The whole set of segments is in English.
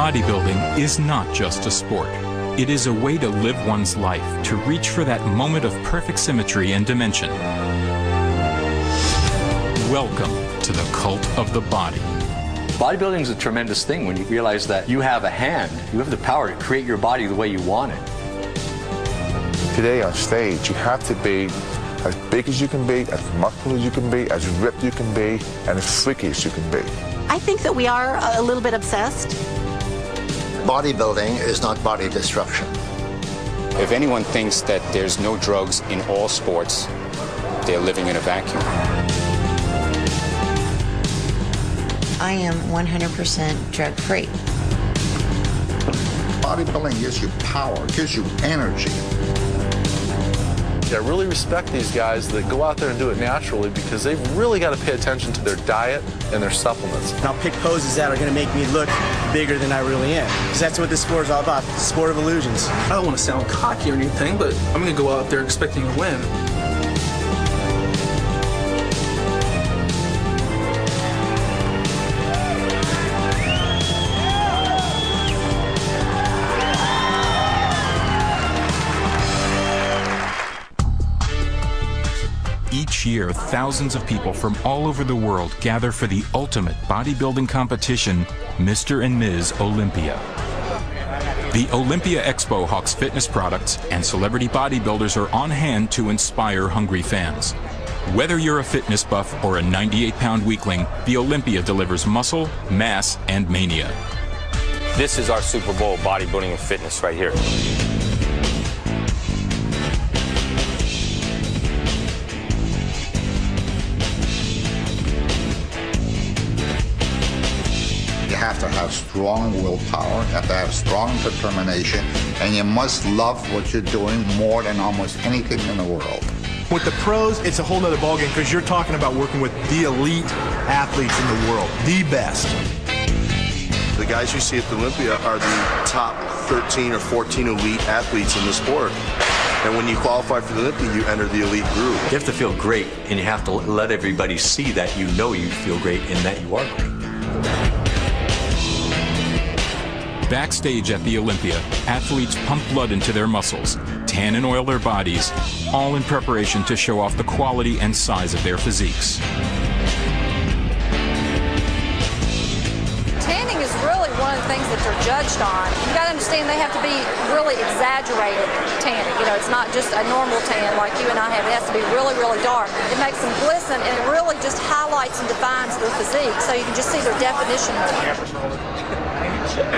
Bodybuilding is not just a sport. It is a way to live one's life, to reach for that moment of perfect symmetry and dimension. Welcome to the cult of the body. Bodybuilding is a tremendous thing when you realize that you have a hand, you have the power to create your body the way you want it. Today on stage, you have to be as big as you can be, as muscular as you can be, as ripped you can be, and as freaky as you can be. I think that we are a little bit obsessed. Bodybuilding is not body destruction. If anyone thinks that there's no drugs in all sports, they're living in a vacuum. I am 100% drug-free. Bodybuilding gives you power, gives you energy. I really respect these guys that go out there and do it naturally because they've really got to pay attention to their diet and their supplements. And I'll pick poses that are going to make me look bigger than I really am. Because that's what this sport is all about. It's a sport of illusions. I don't want to sound cocky or anything, but I'm going to go out there expecting to win. Each year, thousands of people from all over the world gather for the ultimate bodybuilding competition, Mr. and Ms. Olympia. The Olympia Expo hawks fitness products, and celebrity bodybuilders are on hand to inspire hungry fans. Whether you're a fitness buff or a 98-pound weakling, the Olympia delivers muscle, mass, and mania. This is our Super Bowl bodybuilding and fitness right here. You have to have strong willpower, you have to have strong determination, and you must love what you're doing more than almost anything in the world. With the pros, it's a whole nother ballgame because you're talking about working with the elite athletes in the world, the best. The guys you see at the Olympia are the top 13 or 14 elite athletes in the sport. And when you qualify for the Olympia, you enter the elite group. You have to feel great, and you have to let everybody see that you know you feel great and that you are great. Backstage at the Olympia, athletes pump blood into their muscles, tan and oil their bodies, all in preparation to show off the quality and size of their physiques. Tanning is really one of the things that they're judged on. You got to understand they have to be really exaggerated tanning. You know, it's not just a normal tan like you and I have. It has to be really, really dark. It makes them glisten, and it really just highlights and defines their physique, so you can just see their definition.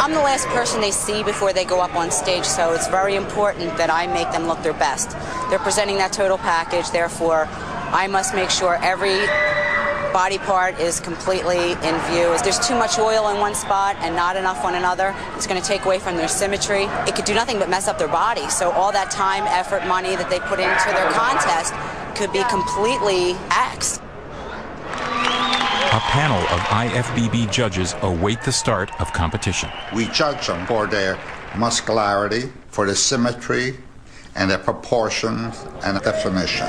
I'm the last person they see before they go up on stage, so it's very important that I make them look their best. They're presenting that total package, therefore I must make sure every body part is completely in view. If there's too much oil in one spot and not enough on another, it's going to take away from their symmetry. It could do nothing but mess up their body, so all that time, effort, money that they put into their contest could be completely axed. A panel of IFBB judges await the start of competition. We judge them for their muscularity, for the symmetry, and their proportions and definition.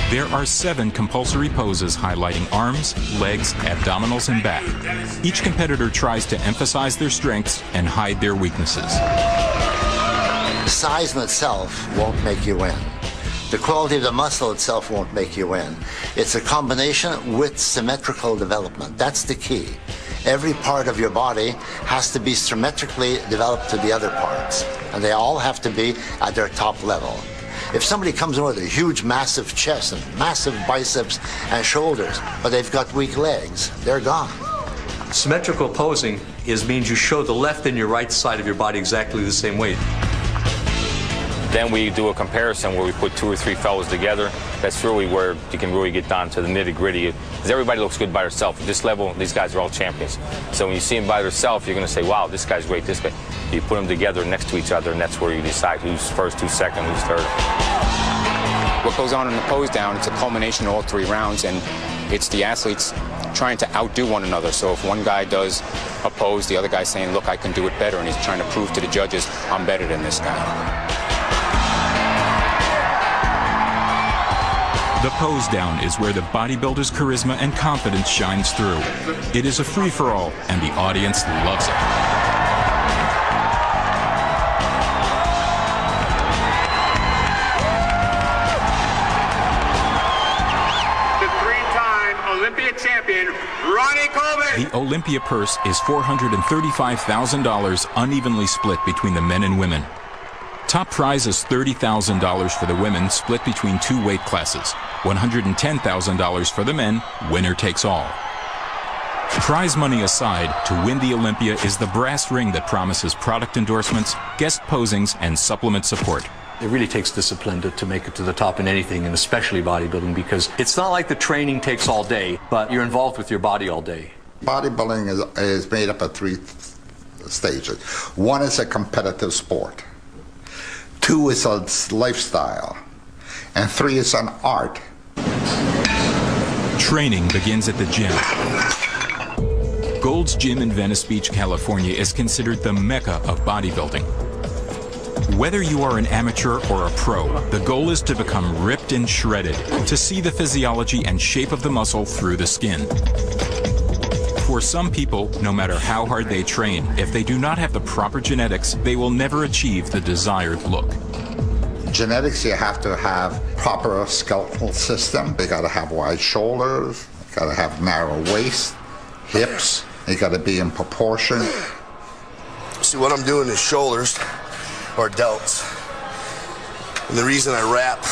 There are 7 compulsory poses highlighting arms, legs, abdominals, and back. Each competitor tries to emphasize their strengths and hide their weaknesses. Size in itself won't make you win. The quality of the muscle itself won't make you win. It's a combination with symmetrical development. That's the key. Every part of your body has to be symmetrically developed to the other parts, and they all have to be at their top level. If somebody comes in with a huge, massive chest and massive biceps and shoulders, but they've got weak legs, they're gone. Symmetrical posing means you show the left and your right side of your body exactly the same way. Then we do a comparison where we put 2 or 3 fellows together. That's really where you can really get down to the nitty-gritty. Because everybody looks good by herself. At this level, these guys are all champions. So when you see them by themselves, you're going to say, wow, this guy's great, this guy. You put them together next to each other, and that's where you decide who's first, who's second, who's third. What goes on in the pose down, it's a culmination of all 3 rounds, and it's the athletes trying to outdo one another. So if one guy does a pose, the other guy's saying, look, I can do it better, and he's trying to prove to the judges, I'm better than this guy. The pose down is where the bodybuilder's charisma and confidence shines through. It is a free-for-all, and the audience loves it. The Olympia purse is $435,000 unevenly split between the men and women. Top prize is $30,000 for the women, split between 2 weight classes. $110,000 for the men, winner takes all. Prize money aside, to win the Olympia is the brass ring that promises product endorsements, guest posings, and supplement support. It really takes discipline to make it to the top in anything, and especially bodybuilding, because it's not like the training takes all day, but you're involved with your body all day. Bodybuilding is made up of 3 stages. 1 is a competitive sport. 2 is a lifestyle. And 3 is an art. Training begins at the gym. Gold's Gym in Venice Beach, California is considered the mecca of bodybuilding. Whether you are an amateur or a pro, the goal is to become ripped and shredded, to see the physiology and shape of the muscle through the skin. For some people, no matter how hard they train, if they do not have the proper genetics, they will never achieve the desired look. Genetics, you have to have proper skeletal system. They got to have wide shoulders, got to have narrow waist, hips. They got to be in proportion. See, what I'm doing is shoulders or delts. And the reason I wrap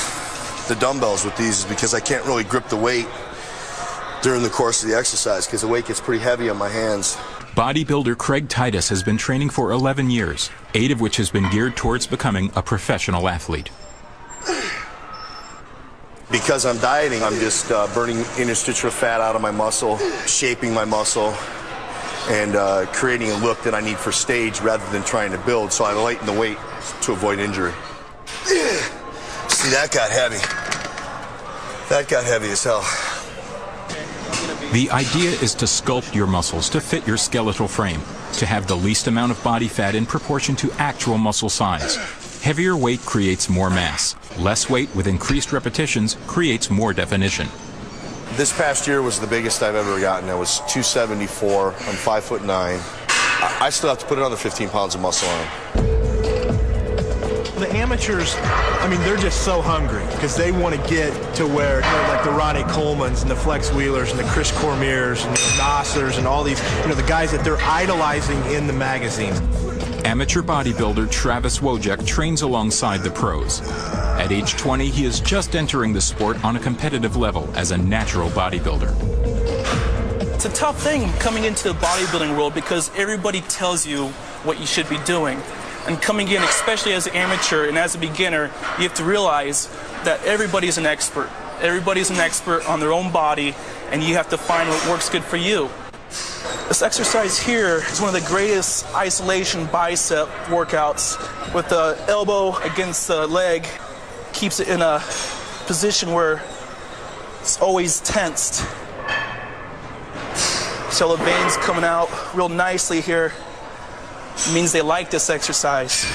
the dumbbells with these is because I can't really grip the weight during the course of the exercise because the weight gets pretty heavy on my hands. Bodybuilder Craig Titus has been training for 11 years, 8 of which has been geared towards becoming a professional athlete. Because I'm dieting, I'm just burning interstitial fat out of my muscle, shaping my muscle, and creating a look that I need for stage rather than trying to build, so I lighten the weight to avoid injury. See, that got heavy. That got heavy as hell. The idea is to sculpt your muscles to fit your skeletal frame, to have the least amount of body fat in proportion to actual muscle size. Heavier weight creates more mass. Less weight with increased repetitions creates more definition. This past year was the biggest I've ever gotten. It was 274. I'm 5'9". I still have to put another 15 pounds of muscle on. The amateurs, I mean, they're just so hungry because they want to get to where, you know, like the Ronnie Colemans and the Flex Wheelers and the Chris Cormiers and the Nassers and all these, you know, the guys that they're idolizing in the magazines. Amateur bodybuilder Travis Wojek trains alongside the pros. At age 20, he is just entering the sport on a competitive level as a natural bodybuilder. It's a tough thing coming into the bodybuilding world because everybody tells you what you should be doing. And coming in, especially as an amateur and as a beginner, you have to realize that everybody's an expert. Everybody's an expert on their own body, and you have to find what works good for you. This exercise here is one of the greatest isolation bicep workouts with the elbow against the leg. Keeps it in a position where it's always tensed. So the veins coming out real nicely here. It means they like this exercise.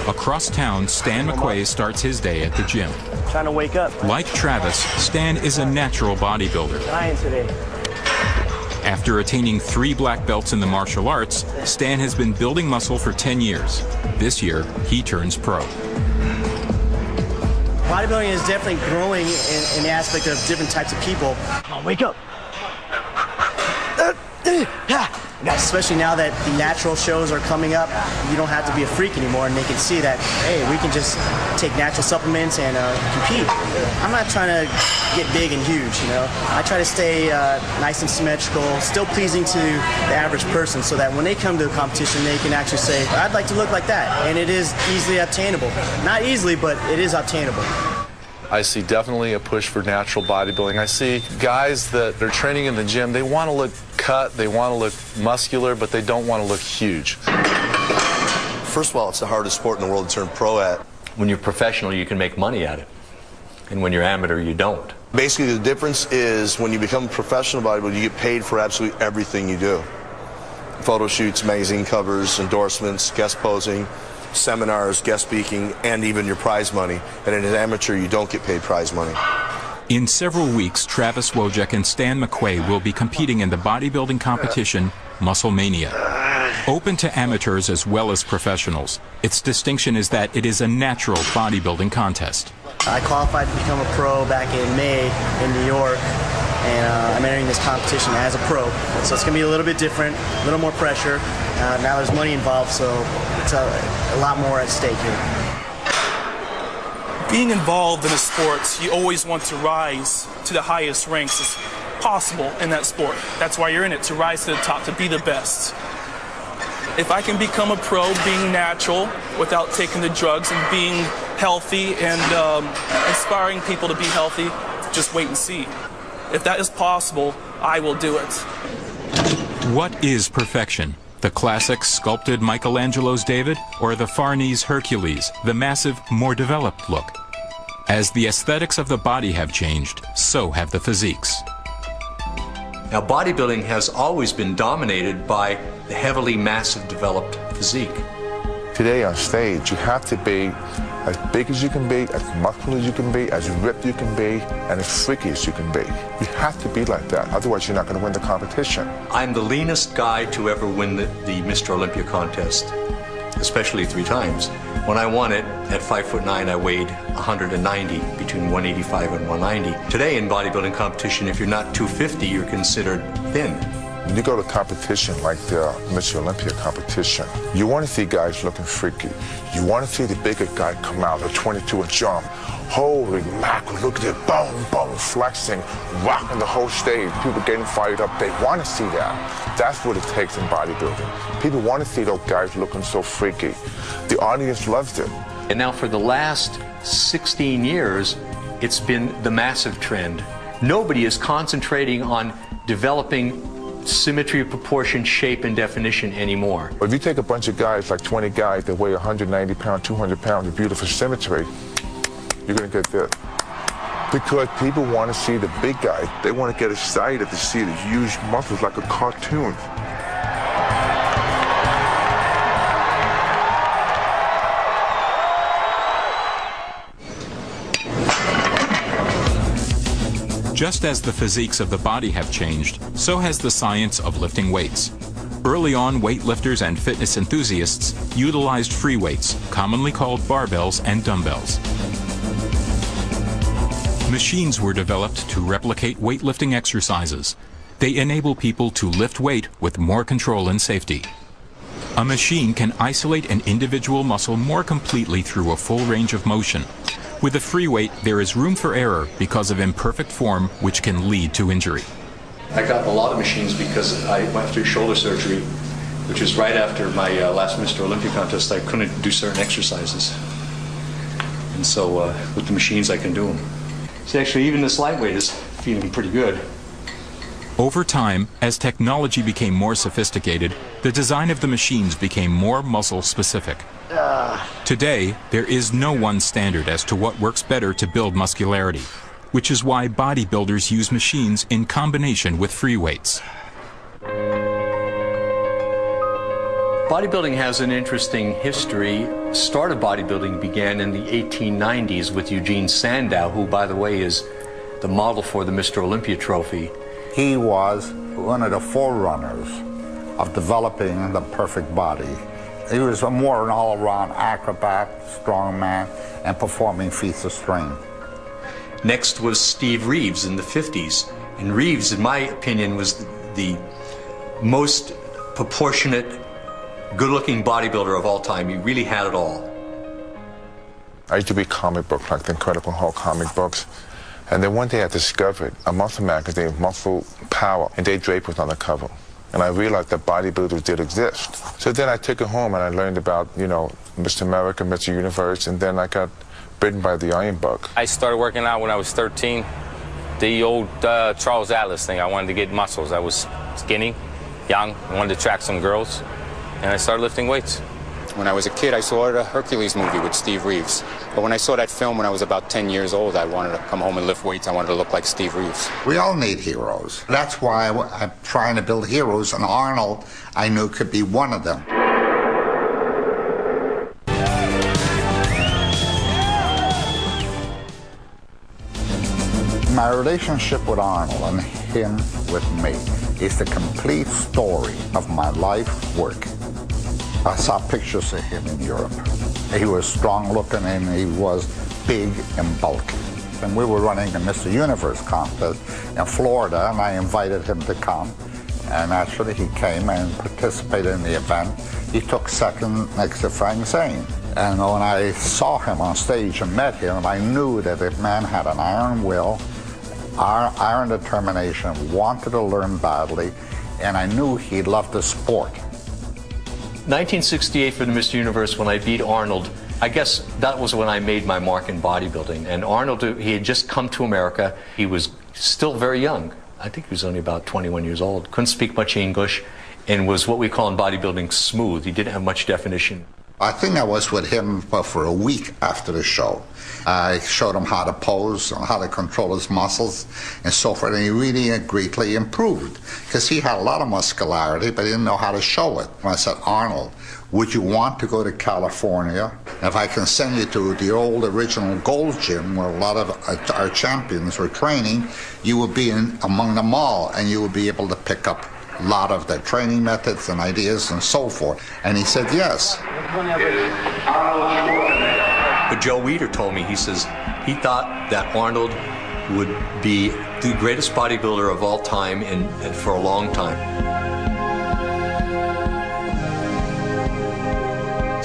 Across town, Stan McQuay starts his day at the gym. Trying to wake up. Like Travis, Stan is a natural bodybuilder. Dying today. After attaining 3 black belts in the martial arts, Stan has been building muscle for 10 years. This year, he turns pro. Bodybuilding is definitely growing in the aspect of different types of people. Come on, wake up. Especially now that the natural shows are coming up, you don't have to be a freak anymore, and they can see that, hey, we can just take natural supplements and compete. I'm not trying to get big and huge, you know. I try to stay nice and symmetrical, still pleasing to the average person, so that when they come to a competition, they can actually say, I'd like to look like that, and it is easily obtainable. Not easily, but it is obtainable. I see definitely a push for natural bodybuilding. I see guys that are training in the gym, they want to look cut, they want to look muscular, but they don't want to look huge. First of all, it's the hardest sport in the world to turn pro at. When you're professional, you can make money at it. And when you're amateur, you don't. Basically, the difference is when you become a professional bodybuilder, you get paid for absolutely everything you do. Photo shoots, magazine covers, endorsements, guest posing, seminars, guest speaking, and even your prize money. And as an amateur, you don't get paid prize money. In several weeks, Travis Wojek and Stan McQuay will be competing in the bodybuilding competition, Muscle Mania. Open to amateurs as well as professionals. Its distinction is that it is a natural bodybuilding contest. I qualified to become a pro back in May in New York. and I'm entering this competition as a pro. So it's going to be a little bit different, a little more pressure. Now there's money involved, so it's a lot more at stake here. Being involved in a sport, you always want to rise to the highest ranks as possible in that sport. That's why you're in it, to rise to the top, to be the best. If I can become a pro being natural without taking the drugs and being healthy and inspiring people to be healthy, just wait and see. If that is possible, I will do it. What is perfection? The classic sculpted Michelangelo's David, or the Farnese Hercules, the massive, more developed look? As the aesthetics of the body have changed, so have the physiques. Now, bodybuilding has always been dominated by the heavily massive developed physique. Today on stage, you have to be as big as you can be, as muscular as you can be, as ripped you can be, and as freaky as you can be. You have to be like that, otherwise you're not going to win the competition. I'm the leanest guy to ever win the Mr. Olympia contest, especially 3 times. When I won it, at 5'9", I weighed 190, between 185 and 190. Today in bodybuilding competition, if you're not 250, you're considered thin. When you go to competition like the Mr. Olympia competition, you want to see guys looking freaky. You want to see the bigger guy come out, a 22-inch jump. Holy mackerel, look at it, boom, boom, flexing, rocking the whole stage. People getting fired up. They want to see that. That's what it takes in bodybuilding. People want to see those guys looking so freaky. The audience loves it. And now for the last 16 years, it's been the massive trend. Nobody is concentrating on developing symmetry of proportion, shape, and definition anymore. If you take a bunch of guys, like 20 guys that weigh 190 pounds, 200 pounds of beautiful symmetry, you're going to get this. Because people want to see the big guy. They want to get excited to see the huge muscles like a cartoon. Just as the physiques of the body have changed, so has the science of lifting weights. Early on, weightlifters and fitness enthusiasts utilized free weights, commonly called barbells and dumbbells. Machines were developed to replicate weightlifting exercises. They enable people to lift weight with more control and safety. A machine can isolate an individual muscle more completely through a full range of motion. With a free weight, there is room for error because of imperfect form, which can lead to injury. I got a lot of machines because I went through shoulder surgery, which was right after my last Mr. Olympia contest. I couldn't do certain exercises. And so with the machines, I can do them. See, actually, even this lightweight is feeling pretty good. Over time, as technology became more sophisticated, the design of the machines became more muscle-specific. Today, there is no one standard as to what works better to build muscularity, which is why bodybuilders use machines in combination with free weights. Bodybuilding has an interesting history. Start of bodybuilding began in the 1890s with Eugene Sandow, who, by the way, is the model for the Mr. Olympia trophy. He was one of the forerunners of developing the perfect body. He was more an all-around acrobat, strongman, and performing feats of strength. Next was Steve Reeves in the 50s. And Reeves, in my opinion, was the most proportionate, good-looking bodybuilder of all time. He really had it all. I used to read comic books, like the Incredible Hulk comic books. And then one day I discovered a muscle magazine, Muscle Power, and Dave Draper was on the cover. And I realized that bodybuilders did exist. So then I took it home and I learned about, you know, Mr. America, Mr. Universe, and then I got bitten by the iron bug. I started working out when I was 13. The old Charles Atlas thing, I wanted to get muscles. I was skinny, young, I wanted to attract some girls, and I started lifting weights. When I was a kid, I saw the Hercules movie with Steve Reeves. But when I saw that film when I was about 10 years old, I wanted to come home and lift weights. I wanted to look like Steve Reeves. We all need heroes. That's why I'm trying to build heroes, and Arnold, I knew, could be one of them. My relationship with Arnold and him with me is the complete story of my life work. I saw pictures of him in Europe. He was strong looking and he was big and bulky. And we were running the Mr. Universe contest in Florida, and I invited him to come. And actually, he came and participated in the event. He took second next to Frank Zane. And when I saw him on stage and met him, I knew that the man had an iron will, iron determination, wanted to learn badly, and I knew he loved the sport. 1968 for the Mr. Universe, when I beat Arnold, I guess that was when I made my mark in bodybuilding. And Arnold, he had just come to America. He was still very young. I think he was only about 21 years old. Couldn't speak much English and was what we call in bodybuilding smooth. He didn't have much definition. I think I was with him for a week after the show. I showed him how to pose, how to control his muscles, and so forth, and he really greatly improved, because he had a lot of muscularity, but he didn't know how to show it. And I said, Arnold, would you want to go to California? If I can send you to the old original Gold Gym, where a lot of our champions were training, you would be among them all, and you would be able to pick up a lot of their training methods and ideas and so forth. And he said yes. But Joe Weider told me, he says, he thought that Arnold would be the greatest bodybuilder of all time and for a long time.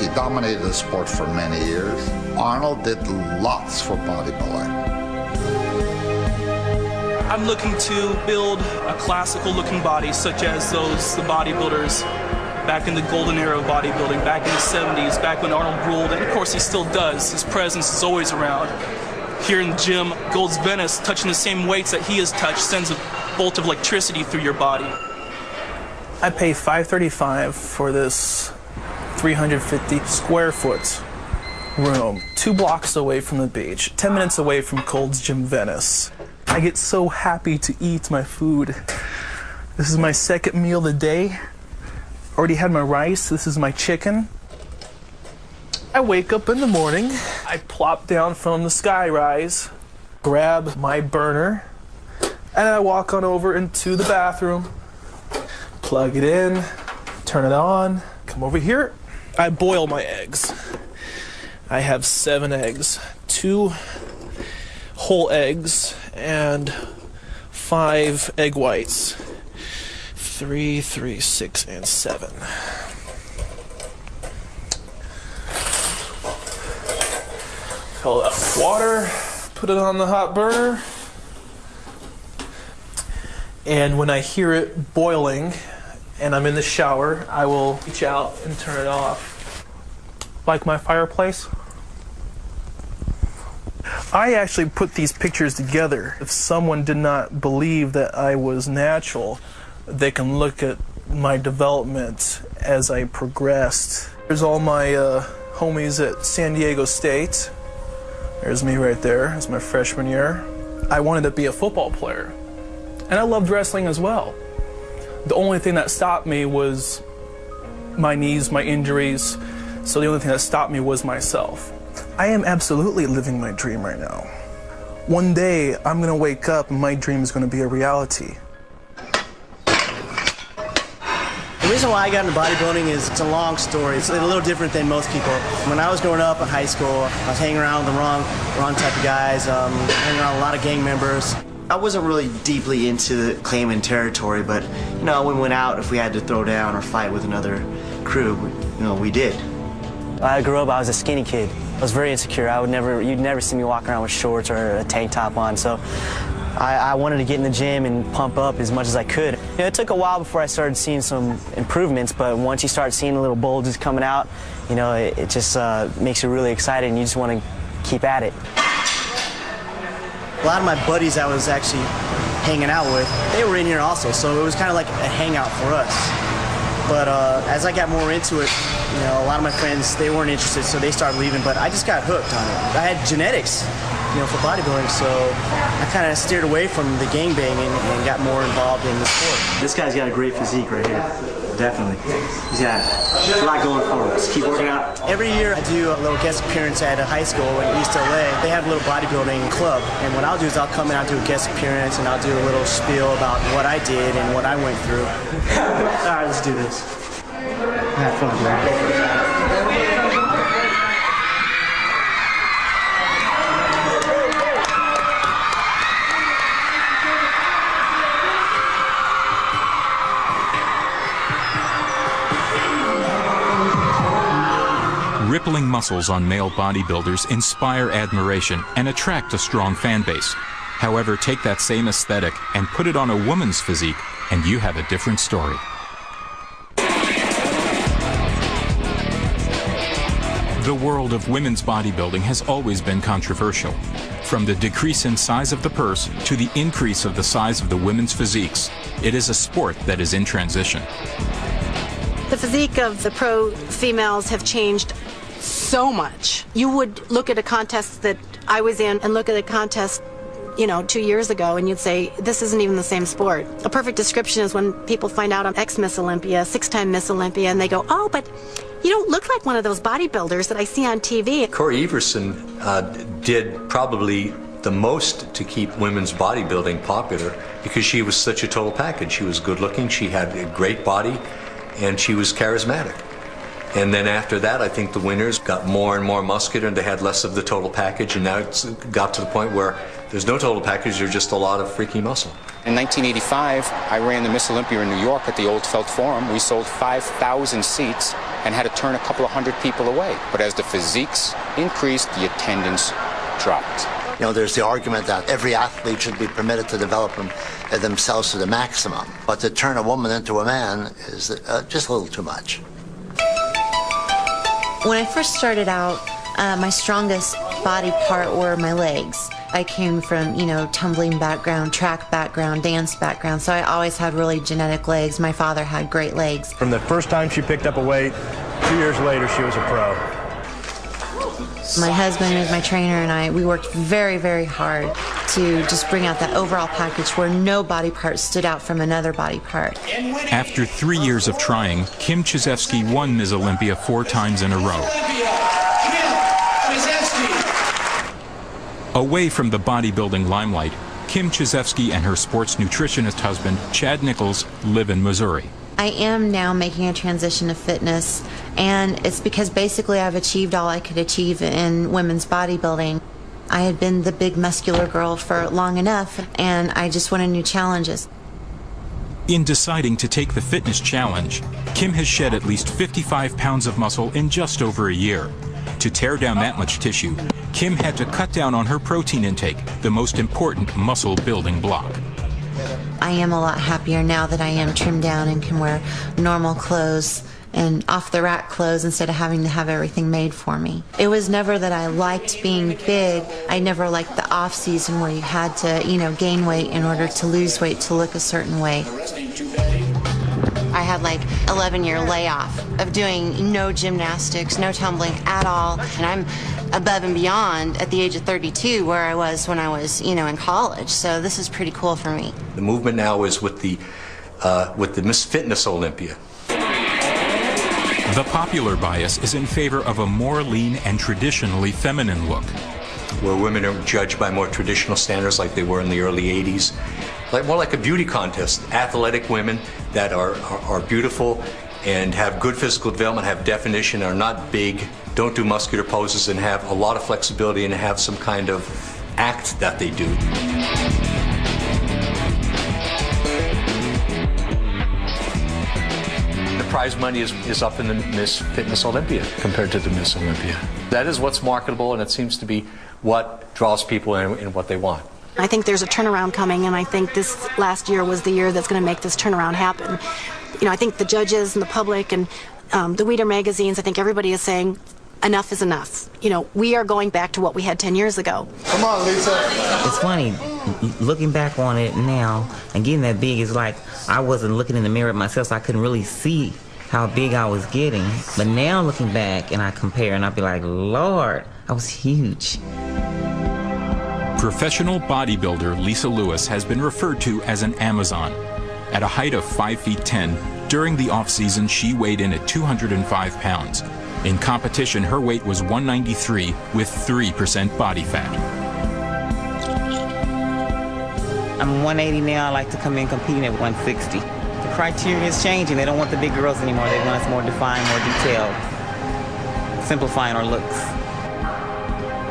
He dominated the sport for many years. Arnold did lots for bodybuilding. I'm looking to build a classical looking body such as the bodybuilders back in the golden era of bodybuilding, back in the 70s, back when Arnold ruled, and of course he still does. His presence is always around. Here in the gym, Gold's Venice, touching the same weights that he has touched, sends a bolt of electricity through your body. I pay $535 for this 350 square foot room, 2 blocks away from the beach, 10 minutes away from Gold's Gym Venice. I get so happy to eat my food. This is my second meal of the day. Already had my rice. This is my chicken. I wake up in the morning. I plop down from the skyrise, grab my burner, and I walk on over into the bathroom, plug it in, turn it on, come over here. I boil my eggs. I have 7 eggs, 2 whole eggs, and 5 egg whites. 3, 6, and 7. Fill up water, put it on the hot burner, and when I hear it boiling and I'm in the shower, I will reach out and turn it off. Like my fireplace. I actually put these pictures together. If someone did not believe that I was natural, they can look at my development as I progressed. There's all my homies at San Diego State. There's me right there. It's my freshman year. I wanted to be a football player, and I loved wrestling as well. The only thing that stopped me was my knees, my injuries, so the only thing that stopped me was myself. I am absolutely living my dream right now. One day, I'm going to wake up and my dream is going to be a reality. The reason why I got into bodybuilding is it's a long story. It's a little different than most people. When I was growing up in high school, I was hanging around with the wrong type of guys, hanging around a lot of gang members. I wasn't really deeply into claiming territory, but you know, when we went out, if we had to throw down or fight with another crew, we did. I grew up, I was a skinny kid. I was very insecure. You'd never see me walking around with shorts or a tank top on, so I wanted to get in the gym and pump up as much as I could. It took a while before I started seeing some improvements, but once you start seeing the little bulges coming out, it just makes you really excited and you just want to keep at it. A lot of my buddies I was actually hanging out with, they were in here also, so it was kind of like a hangout for us. But as I got more into it, a lot of my friends, they weren't interested, so they started leaving, but I just got hooked on it. I had genetics, for bodybuilding, so I kind of steered away from the gangbanging and got more involved in the sport. This guy's got a great physique right here. Definitely. He's got a lot going for him. Just keep working out. Every year I do a little guest appearance at a high school in East LA. They have a little bodybuilding club, and what I'll do is I'll come in, I'll do a guest appearance, and I'll do a little spiel about what I did and what I went through. All right, let's do this. Have fun, man. rippling muscles on male bodybuilders inspire admiration and attract a strong fan base. However, take that same aesthetic and put it on a woman's physique, and you have a different story. The world of women's bodybuilding has always been controversial. From the decrease in size of the purse to the increase of the size of the women's physiques, it is a sport that is in transition. The physique of the pro females have changed so much. You would look at a contest that I was in and look at a contest, 2 years ago, and you'd say, this isn't even the same sport. A perfect description is when people find out I'm ex-Miss Olympia, 6-time Miss Olympia, and they go, oh, but you don't look like one of those bodybuilders that I see on TV. Corey Everson did probably the most to keep women's bodybuilding popular because she was such a total package. She was good looking, she had a great body, and she was charismatic. And then after that, I think the winners got more and more muscular and they had less of the total package, and now it's got to the point where there's no total package, there's just a lot of freaky muscle. In 1985, I ran the Miss Olympia in New York at the Old Felt Forum. We sold 5,000 seats and had to turn a couple of hundred people away. But as the physiques increased, the attendance dropped. There's the argument that every athlete should be permitted to develop themselves to the maximum. But to turn a woman into a man is just a little too much. When I first started out, my strongest body part were my legs. I came from, tumbling background, track background, dance background, so I always had really genetic legs. My father had great legs. From the first time she picked up a weight, 2 years later she was a pro. My husband is my trainer, and we worked very, very hard to just bring out that overall package where no body part stood out from another body part. After 3 years of trying, Kim Chizevsky won Ms. Olympia 4 times in a row. Away from the bodybuilding limelight, Kim Chizevsky and her sports nutritionist husband, Chad Nichols, live in Missouri. I am now making a transition to fitness, and it's because basically I've achieved all I could achieve in women's bodybuilding. I had been the big muscular girl for long enough, and I just wanted new challenges. In deciding to take the fitness challenge, Kim has shed at least 55 pounds of muscle in just over a year. To tear down that much tissue, Kim had to cut down on her protein intake, the most important muscle building block. I am a lot happier now that I am trimmed down and can wear normal clothes and off-the-rack clothes instead of having to have everything made for me. It was never that I liked being big. I never liked the off-season where you had to, gain weight in order to lose weight to look a certain way. I had like 11-year layoff of doing no gymnastics, no tumbling at all, and I'm above and beyond at the age of 32 where I was when I was, in college. So this is pretty cool for me. The movement now is with the Miss Fitness Olympia. The popular bias is in favor of a more lean and traditionally feminine look. Where women are judged by more traditional standards like they were in the early 80s. More like a beauty contest. Athletic women that are beautiful and have good physical development, have definition, are not big, don't do muscular poses, and have a lot of flexibility and have some kind of act that they do. The prize money is up in the Miss Fitness Olympia compared to the Miss Olympia. That is what's marketable, and it seems to be what draws people in and what they want. I think there's a turnaround coming, and I think this last year was the year that's going to make this turnaround happen. I think the judges and the public and the Weider magazines, I think everybody is saying enough is enough. We are going back to what we had 10 years ago. Come on, Lisa. It's funny, looking back on it now and getting that big, is like I wasn't looking in the mirror at myself, so I couldn't really see how big I was getting. But now looking back and I compare and I'll be like, Lord, I was huge. Professional bodybuilder Lisa Lewis has been referred to as an Amazon. At a height of 5 feet 10, during the off-season she weighed in at 205 pounds. In competition, her weight was 193 with 3% body fat. I'm 180 now. I like to come in competing at 160. The criteria is changing. They don't want the big girls anymore. They want us more defined, more detailed, simplifying our looks.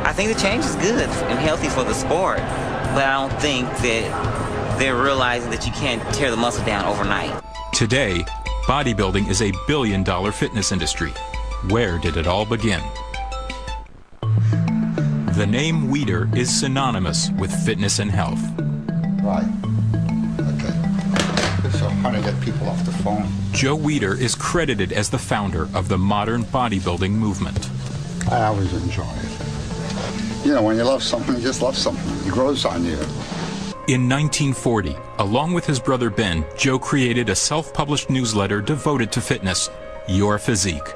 I think the change is good and healthy for the sport, but I don't think that they're realizing that you can't tear the muscle down overnight. Today, bodybuilding is a billion-dollar fitness industry. Where did it all begin? The name Weider is synonymous with fitness and health. Right. Okay. So how to get people off the phone. Joe Weider is credited as the founder of the modern bodybuilding movement. I always enjoy it. You know, when you love something, you just love something. It grows on you. In 1940, along with his brother Ben, Joe created a self-published newsletter devoted to fitness, Your Physique.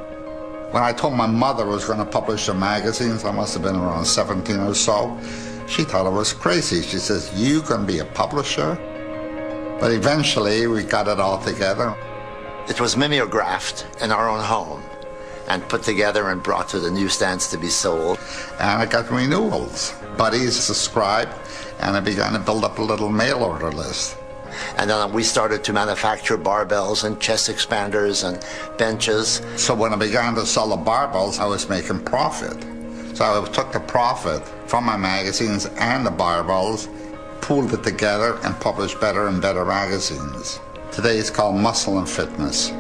When I told my mother I was going to publish a magazine, I must have been around 17 or so, she thought I was crazy. She says, "You going to be a publisher?" But eventually we got it all together. It was mimeographed in our own home and put together and brought to the newsstands to be sold. And I got renewals. Buddies subscribed, and I began to build up a little mail order list. And then we started to manufacture barbells and chest expanders and benches. So when I began to sell the barbells, I was making profit. So I took the profit from my magazines and the barbells, pooled it together, and published better and better magazines. Today it's called Muscle and Fitness.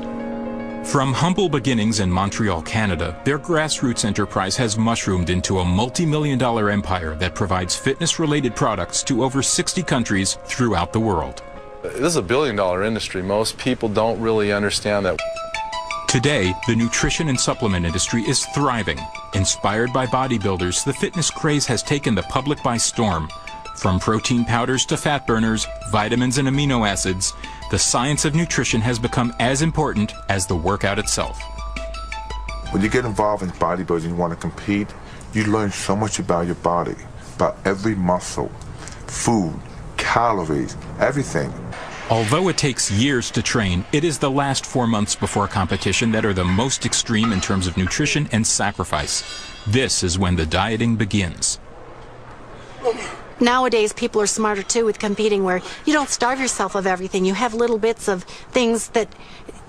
From humble beginnings in Montreal, Canada, their grassroots enterprise has mushroomed into a multi-million-dollar empire that provides fitness-related products to over 60 countries throughout the world. This is a billion-dollar industry. Most people don't really understand that. Today, the nutrition and supplement industry is thriving. Inspired by bodybuilders, the fitness craze has taken the public by storm. From protein powders to fat burners, vitamins and amino acids, the science of nutrition has become as important as the workout itself. When you get involved in bodybuilding, you want to compete, you learn so much about your body, about every muscle, food, calories, everything. Although it takes years to train, it is the last 4 months before competition that are the most extreme in terms of nutrition and sacrifice. This is when the dieting begins. Nowadays, people are smarter too with competing, where you don't starve yourself of everything. You have little bits of things that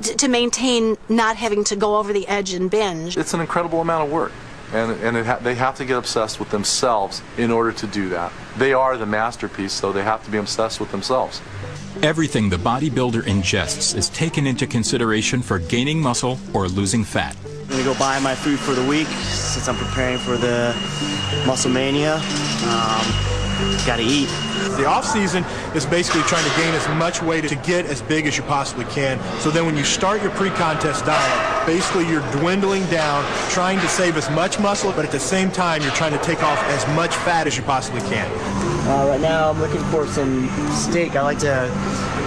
to maintain not having to go over the edge and binge. It's an incredible amount of work. And they have to get obsessed with themselves in order to do that. They are the masterpiece, so they have to be obsessed with themselves. Everything the bodybuilder ingests is taken into consideration for gaining muscle or losing fat. I'm going to go buy my food for the week since I'm preparing for the Muscle Mania. Got to eat. The off season is basically trying to gain as much weight to get as big as you possibly can. So then when you start your pre-contest diet, basically you're dwindling down, trying to save as much muscle, but at the same time you're trying to take off as much fat as you possibly can. Right now I'm looking for some steak. I like to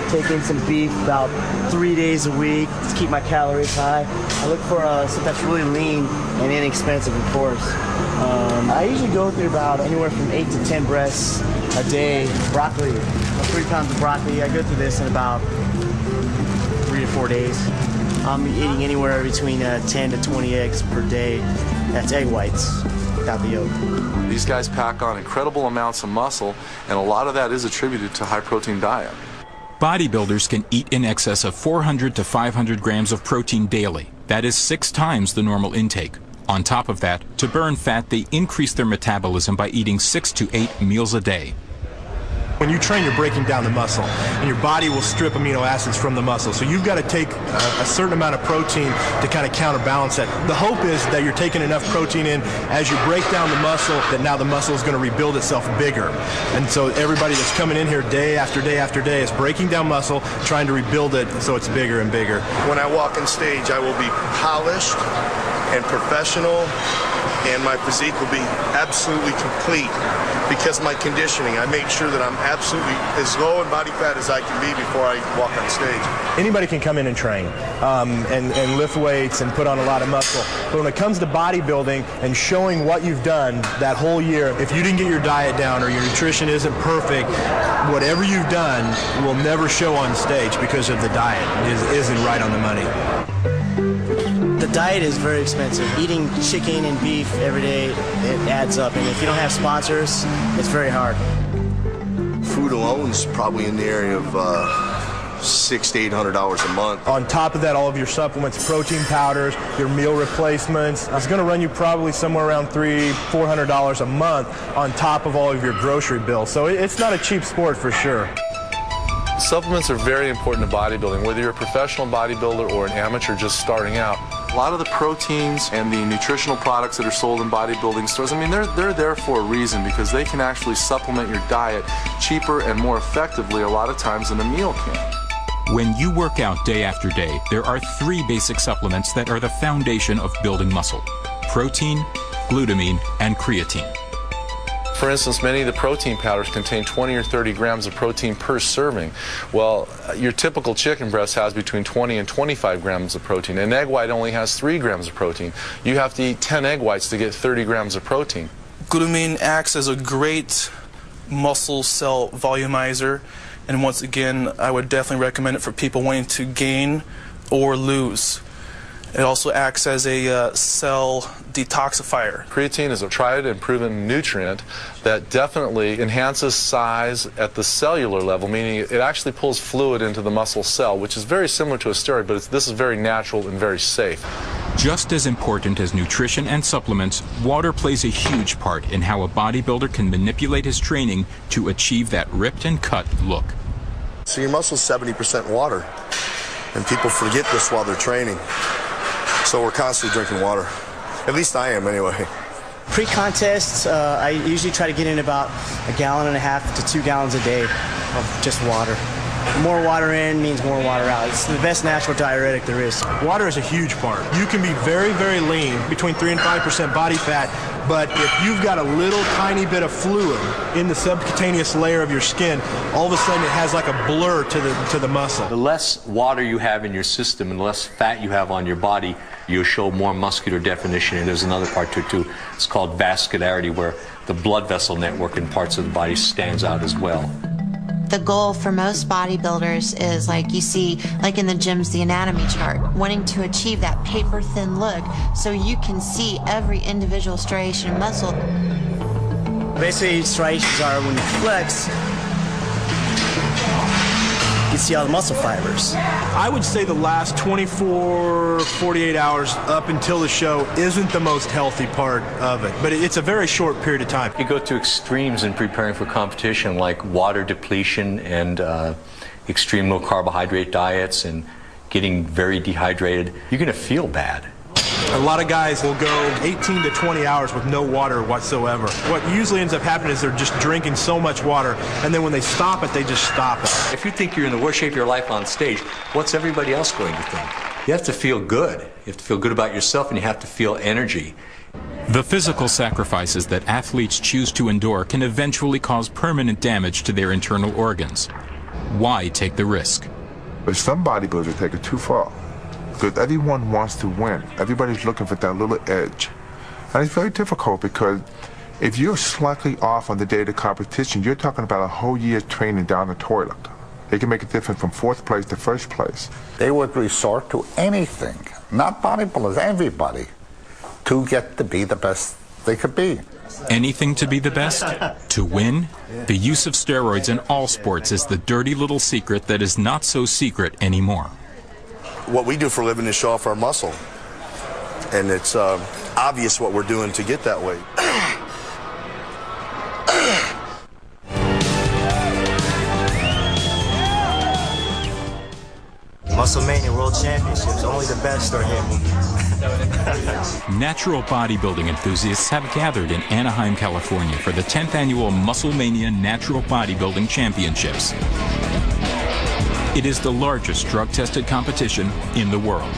take in some beef about 3 days a week to keep my calories high. I look for stuff that's really lean and inexpensive, of course. I usually go through about anywhere from 8 to 10 breasts a day. Broccoli, 3 pounds of broccoli. I go through this in about 3 to 4 days. I'm eating anywhere between 10 to 20 eggs per day. That's egg whites without the yolk. These guys pack on incredible amounts of muscle, and a lot of that is attributed to high-protein diet. Bodybuilders can eat in excess of 400 to 500 grams of protein daily. That is 6 times the normal intake. On top of that, to burn fat, they increase their metabolism by eating 6 to 8 meals a day. When you train, you're breaking down the muscle, and your body will strip amino acids from the muscle. So you've got to take a certain amount of protein to kind of counterbalance that. The hope is that you're taking enough protein in as you break down the muscle, that now the muscle is going to rebuild itself bigger. And so everybody that's coming in here day after day after day is breaking down muscle, trying to rebuild it so it's bigger and bigger. When I walk on stage, I will be polished and professional, and my physique will be absolutely complete because of my conditioning. I make sure that I'm absolutely as low in body fat as I can be before I walk on stage. Anybody can come in and train and lift weights and put on a lot of muscle. But when it comes to bodybuilding and showing what you've done that whole year, if you didn't get your diet down or your nutrition isn't perfect, whatever you've done will never show on stage because of the diet isn't right on the money. The diet is very expensive. Eating chicken and beef every day, it adds up. And if you don't have sponsors, it's very hard. Food alone is probably in the area of $600 to $800 a month. On top of that, all of your supplements, protein powders, your meal replacements, it's going to run you probably somewhere around $300 to $400 a month on top of all of your grocery bills. So it's not a cheap sport for sure. Supplements are very important to bodybuilding. Whether you're a professional bodybuilder or an amateur just starting out, A lot of the proteins and the nutritional products that are sold in bodybuilding stores, I mean, they're there for a reason, because they can actually supplement your diet cheaper and more effectively a lot of times than a meal can. When you work out day after day, there are 3 basic supplements that are the foundation of building muscle: protein, glutamine, and creatine. For instance, many of the protein powders contain 20 or 30 grams of protein per serving. Well, your typical chicken breast has between 20 and 25 grams of protein. An egg white only has 3 grams of protein. You have to eat 10 egg whites to get 30 grams of protein. Glutamine acts as a great muscle cell volumizer, and once again, I would definitely recommend it for people wanting to gain or lose. It also acts as a cell detoxifier. Creatine is a tried and proven nutrient that definitely enhances size at the cellular level, meaning it actually pulls fluid into the muscle cell, which is very similar to a steroid, but this is very natural and very safe. Just as important as nutrition and supplements, water plays a huge part in how a bodybuilder can manipulate his training to achieve that ripped and cut look. So your muscle's 70% water, and people forget this while they're training. So we're constantly drinking water. At least I am, anyway. Pre-contest, I usually try to get in about 1.5 gallons to 2 gallons a day of just water. More water in means more water out. It's the best natural diuretic there is. Water is a huge part. You can be very, very lean, between 3 and 5% body fat, but if you've got a little tiny bit of fluid in the subcutaneous layer of your skin, all of a sudden it has like a blur to the muscle. The less water you have in your system and the less fat you have on your body, you'll show more muscular definition. And there's another part to it too. It's called vascularity, where the blood vessel network in parts of the body stands out as well. The goal for most bodybuilders is, like you see, like in the gyms, the anatomy chart, wanting to achieve that paper-thin look so you can see every individual striation of muscle. Basically, striations are when you flex, you can see all the muscle fibers. I would say the last 24, 48 hours up until the show isn't the most healthy part of it, but it's a very short period of time. You go to extremes in preparing for competition, like water depletion and extreme low carbohydrate diets and getting very dehydrated. You're going to feel bad. A lot of guys will go 18 to 20 hours with no water whatsoever. What usually ends up happening is they're just drinking so much water, and then when they stop it, they just stop it. If you think you're in the worst shape of your life on stage, what's everybody else going to think? You have to feel good. You have to feel good about yourself, and you have to feel energy. The physical sacrifices that athletes choose to endure can eventually cause permanent damage to their internal organs. Why take the risk? But some bodybuilders take it too far. Because everyone wants to win. Everybody's looking for that little edge. And it's very difficult because if you're slightly off on the day of the competition, you're talking about a whole year's training down the toilet. It can make a difference from 4th place to 1st place. They would resort to anything, not bodybuilders, everybody, to get to be the best they could be. Anything to be the best? To win? The use of steroids in all sports is the dirty little secret that is not so secret anymore. What we do for a living is show off our muscle, and it's obvious what we're doing to get that way. Muscle Mania World Championships, only the best are here. Natural bodybuilding enthusiasts have gathered in Anaheim, California for the 10th annual Muscle Mania Natural Bodybuilding Championships. It is the largest drug-tested competition in the world.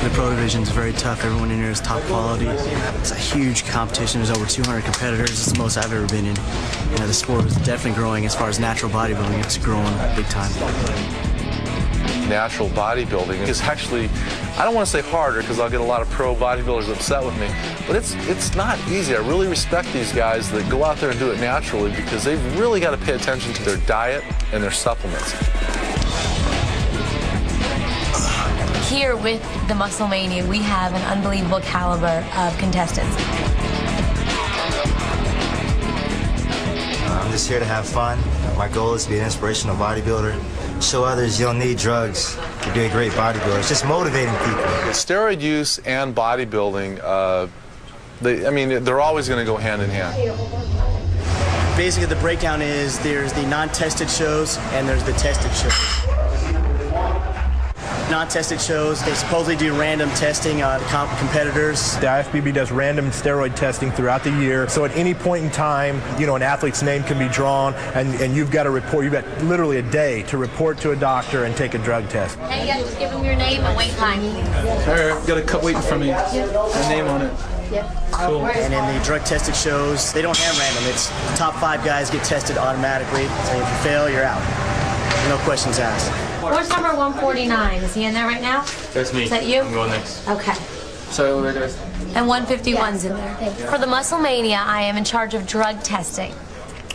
The pro division is very tough. Everyone in here is top quality. It's a huge competition. There's over 200 competitors. It's the most I've ever been in. You know, the sport is definitely growing. As far as natural bodybuilding, it's growing big time. Natural bodybuilding is actually, I don't want to say harder because I'll get a lot of pro bodybuilders upset with me, but it's not easy. I really respect these guys that go out there and do it naturally because they've really got to pay attention to their diet and their supplements. Here with the Muscle Mania, we have an unbelievable caliber of contestants. I'm just here to have fun. My goal is to be an inspirational bodybuilder. Show others you don't need drugs to be a great bodybuilder. It's just motivating people. Steroid use and bodybuilding, they're always going to go hand in hand. Basically, the breakdown is there's the non-tested shows and there's the tested shows. non-tested shows. They supposedly do random testing on competitors. The IFBB does random steroid testing throughout the year, so at any point in time, you know, an athlete's name can be drawn, and you've got to report. You've got literally a day to report to a doctor and take a drug test. And you just give them your name and wait line. All right, got a cup waiting for me. A name on it. Cool. And in the drug tested shows, they don't have random. It's the top 5 guys get tested automatically. So if you fail, you're out. No questions asked. Where's number 149? Is he in there right now? That's me. Is that you? I'm going next. Okay. So where goes? And 151's in there. For the Musclemania, I am in charge of drug testing.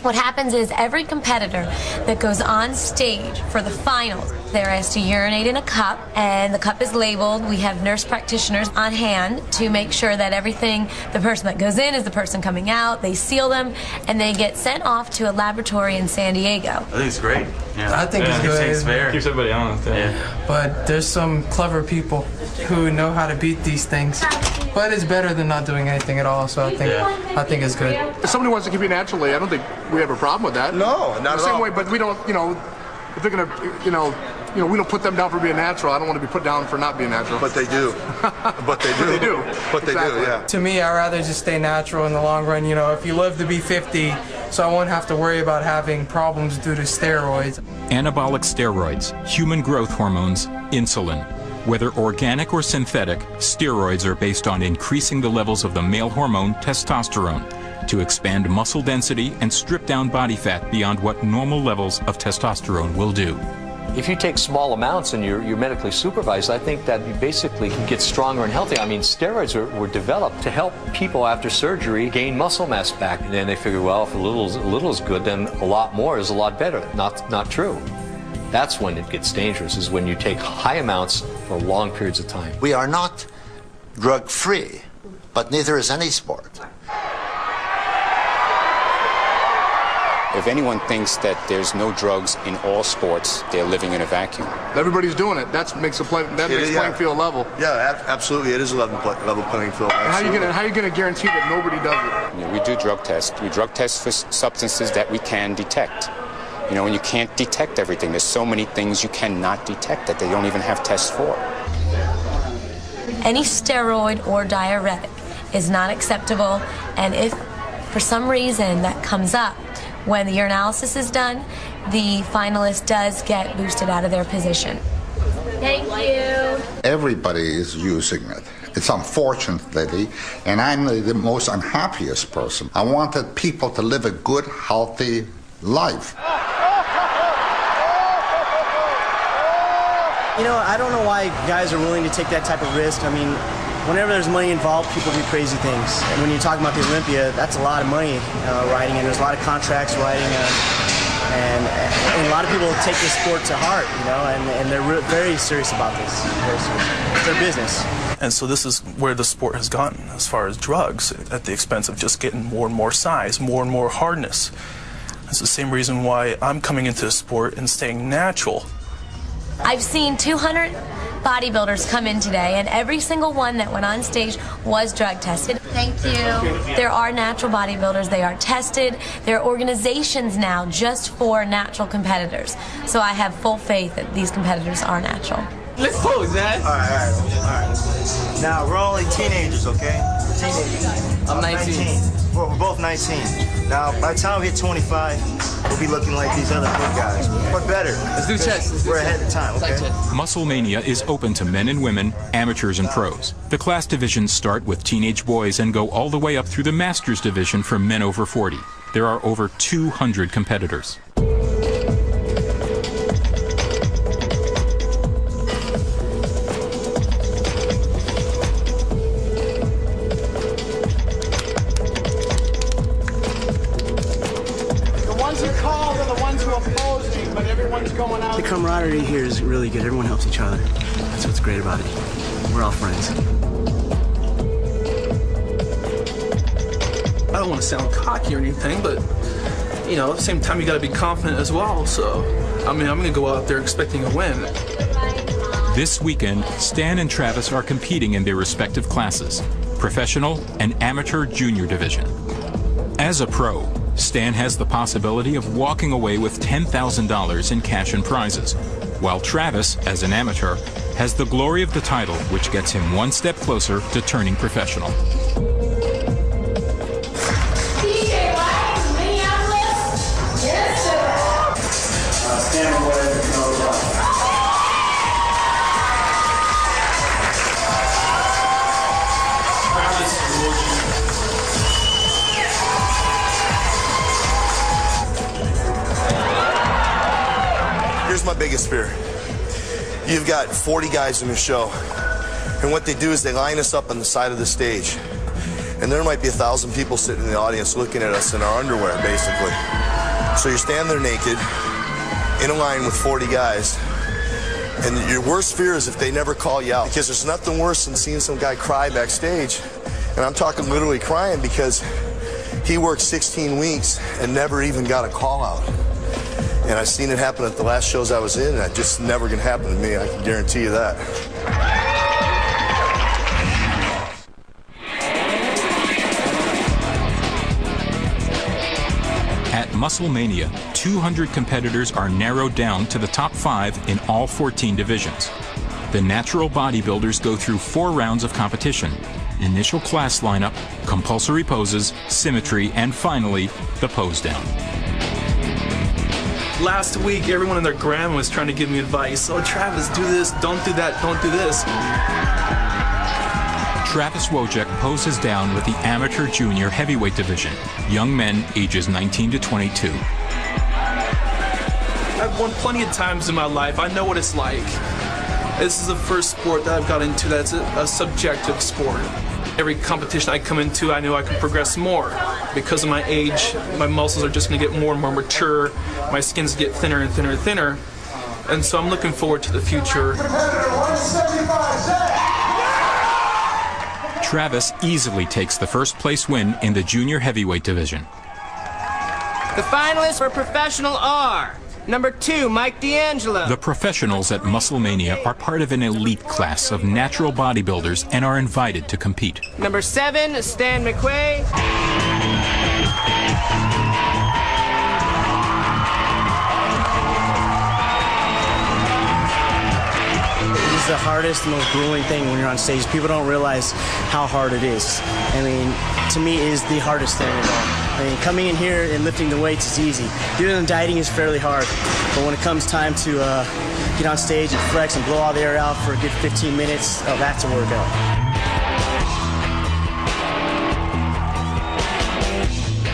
What happens is every competitor that goes on stage for the finals, they're asked to urinate in a cup, and the cup is labeled. We have nurse practitioners on hand to make sure that everything, the person that goes in is the person coming out. They seal them, and they get sent off to a laboratory in San Diego. I think it's great. Yeah. I think it's good. It's fair. Keeps everybody honest. Yeah. But there's some clever people who know how to beat these things. But it's better than not doing anything at all, so I think it's good. If somebody wants to compete naturally, I don't think we have a problem with that. No, not at all. The same way, but we don't, you know, if they're going to, you know, we don't put them down for being natural. I don't want to be put down for not being natural. But they do. But they do. They do. But they Exactly. do, yeah. To me, I'd rather just stay natural in the long run. You know, if you live to be 50, so I won't have to worry about having problems due to steroids. Anabolic steroids, human growth hormones, insulin. Whether organic or synthetic, steroids are based on increasing the levels of the male hormone testosterone to expand muscle density and strip down body fat beyond what normal levels of testosterone will do. If you take small amounts and you're medically supervised, I think that you basically can get stronger and healthier. I mean, steroids were developed to help people after surgery gain muscle mass back. And then they figure, well, if a little is good, then a lot more is a lot better. Not true. That's when it gets dangerous, is when you take high amounts for long periods of time. We are not drug-free, but neither is any sport. If anyone thinks that there's no drugs in all sports, they're living in a vacuum. Everybody's doing it. That makes playing field level. Yeah, absolutely. It is a level playing field. How are you going to guarantee that nobody does it? You know, we do drug tests. We drug test for substances that we can detect. You know, and you can't detect everything. There's so many things you cannot detect that they don't even have tests for. Any steroid or diuretic is not acceptable, and if for some reason that comes up when the urinalysis is done, the finalist does get boosted out of their position. Thank you. Everybody is using it. It's unfortunate, lady, and I'm the most unhappiest person. I wanted people to live a good, healthy life. You know, I don't know why guys are willing to take that type of risk. I mean, whenever there's money involved, people do crazy things. And when you're talking about the Olympia, that's a lot of money riding, and there's a lot of contracts riding, and a lot of people take this sport to heart, you know, and they're very serious about this. Very serious. It's their business. And so this is where the sport has gotten as far as drugs, at the expense of just getting more and more size, more and more hardness. It's the same reason why I'm coming into the sport and staying natural. I've seen 200 bodybuilders come in today, and every single one that went on stage was drug tested. Thank you. There are natural bodybuilders. They are tested. There are organizations now just for natural competitors. So I have full faith that these competitors are natural. Let's pose, man. All right. Now, we're only teenagers, okay? Teenagers. I'm 19. We're both 19. Now, by the time we hit 25, we'll be looking like these other big guys. But better. Let's do chest. We're ahead of time, okay? Musclemania is open to men and women, amateurs and pros. The class divisions start with teenage boys and go all the way up through the Masters division for men over 40. There are over 200 competitors. The camaraderie here is really good. Everyone helps each other. That's what's great about it. We're all friends. I don't want to sound cocky or anything, but, you know, at the same time, you got to be confident as well. So, I mean, I'm going to go out there expecting a win. This weekend, Stan and Travis are competing in their respective classes, professional and amateur junior division. As a pro, Stan has the possibility of walking away with $10,000 in cash and prizes, while Travis, as an amateur, has the glory of the title, which gets him one step closer to turning professional. Here's my biggest fear. You've got 40 guys in the show, and what they do is they line us up on the side of the stage, and there might be 1,000 people sitting in the audience looking at us in our underwear, basically. So you're standing there naked, in a line with 40 guys, and your worst fear is if they never call you out, because there's nothing worse than seeing some guy cry backstage, and I'm talking literally crying because he worked 16 weeks and never even got a call out. And I've seen it happen at the last shows I was in, and it's just never going to happen to me. I can guarantee you that. At Musclemania, 200 competitors are narrowed down to the top 5 in all 14 divisions. The natural bodybuilders go through 4 rounds of competition: initial class lineup, compulsory poses, symmetry, and finally, the pose down. Last week, everyone and their grandma was trying to give me advice. Oh, Travis, do this, don't do that, don't do this. Travis Wojcik poses down with the amateur junior heavyweight division, young men ages 19 to 22. I've won plenty of times in my life. I know what it's like. This is the first sport that I've got into that's a subjective sport. Every competition I come into, I knew I could progress more. Because of my age, my muscles are just going to get more and more mature. My skins get thinner and thinner and thinner. And so I'm looking forward to the future. Travis easily takes the first place win in the junior heavyweight division. The finalists for professional are number 2, Mike D'Angelo. The professionals at Musclemania are part of an elite class of natural bodybuilders and are invited to compete. Number 7, Stan McQuay. This is the hardest, most grueling thing when you're on stage. People don't realize how hard it is. I mean, to me, it is the hardest thing of all. I mean, coming in here and lifting the weights is easy. Doing the dieting is fairly hard. But when it comes time to get on stage and flex and blow all the air out for a good 15 minutes, oh, that's a workout.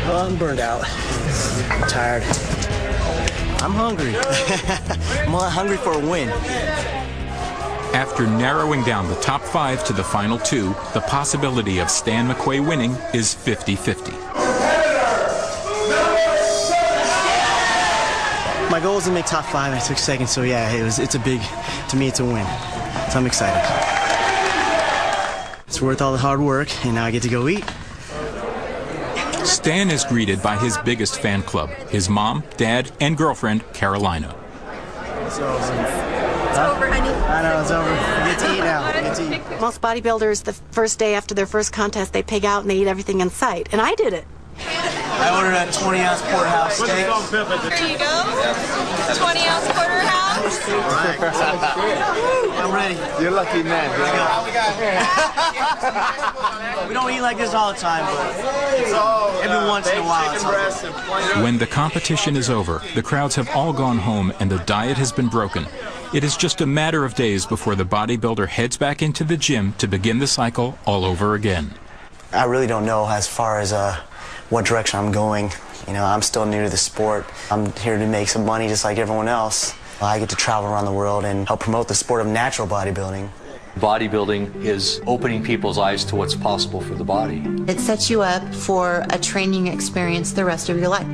Oh, I'm burned out. I'm tired. I'm hungry. I'm hungry for a win. After narrowing down the top 5 to the final 2, the possibility of Stan McQuay winning is 50-50. My goal is to make top 5. I took second, so yeah, it's a big, to me, it's a win. So I'm excited. It's worth all the hard work, and now I get to go eat. Stan is greeted by his biggest fan club, his mom, dad, and girlfriend, Carolina. It's over, honey. I know, it's over. We get to eat now. We get to eat. Most bodybuilders, the first day after their first contest, they pig out and they eat everything in sight. And I did it. I ordered a 20-ounce porterhouse steak. Here you go. 20-ounce porterhouse. I'm ready. You're a lucky man. We don't eat like this all the time, but every once in a while. When the competition is over, the crowds have all gone home and the diet has been broken. It is just a matter of days before the bodybuilder heads back into the gym to begin the cycle all over again. I really don't know as far as what direction I'm going. You know, I'm still new to the sport. I'm here to make some money just like everyone else. I get to travel around the world and help promote the sport of natural bodybuilding. Bodybuilding is opening people's eyes to what's possible for the body. It sets you up for a training experience the rest of your life.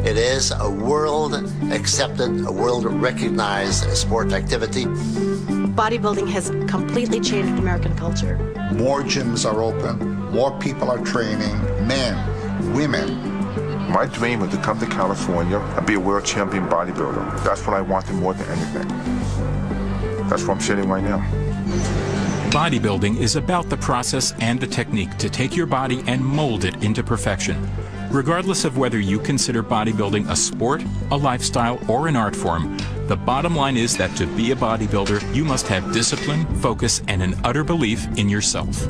It is a world-accepted, a world-recognized sport activity. Bodybuilding has completely changed American culture. More gyms are open, more people are training, men, women. My dream was to come to California and be a world champion bodybuilder. That's what I wanted more than anything. That's where I'm sitting right now. Bodybuilding is about the process and the technique to take your body and mold it into perfection. Regardless of whether you consider bodybuilding a sport, a lifestyle, or an art form, The bottom line is that to be a bodybuilder, you must have discipline, focus, and an utter belief in yourself.